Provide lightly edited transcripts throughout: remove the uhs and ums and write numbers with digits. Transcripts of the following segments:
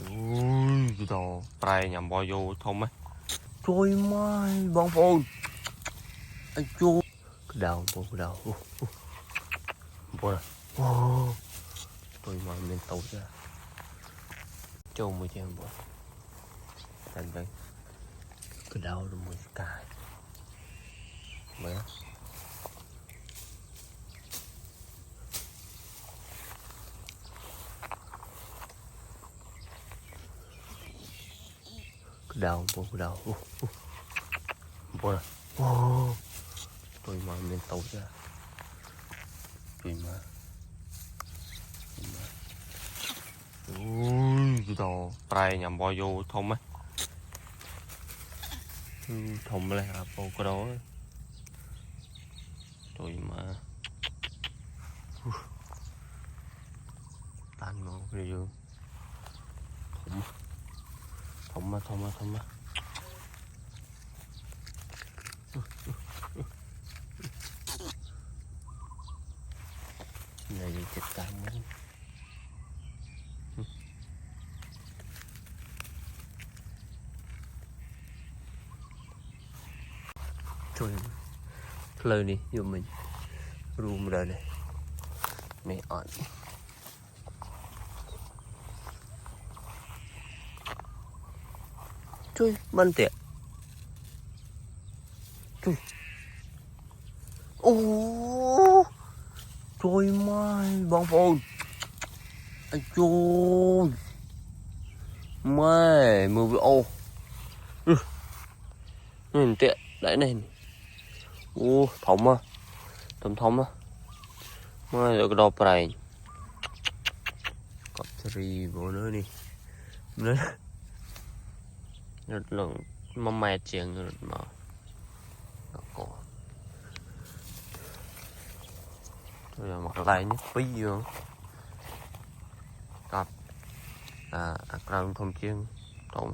ui cái đồ prai nhầm bò vô thông á trôi mai bong phôn anh chú cái đầu bò này trôi mai mình tàu ra châu mới chơi bò thành vậy cái đầu rồi mới cài mấy cái đầu bò này trôi mai mình tàu ra trôi mai ui cái đồ prai nhầm bò vô thông á thông lại là bò cái đó rồi mà tan ngon cái dương thông mà này thì chết cả muốn trời lời đi dùng mình room rồi này mẹ ổn trời bắn tiệt trời ô trời mai bong phôn anh trời mai mưa với ô nhìn tiệt đấy này ô thống á thống á mai được đo prai có три bộ nữa đi nữa rất là mẹ chieng rồi mà cổ rồi mặc lại nhé bí dương cặp rau không chiên tổng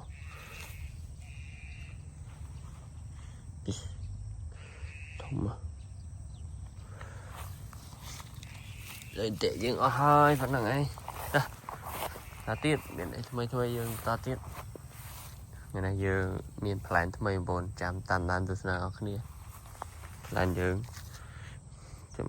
thông mà đây để dương ở hai phần thằng ấy ta tiết để thôi dương ta tiết ngày nay dương miền plan thay mấy bốn trăm tam nan từ nào kia plan dương chấm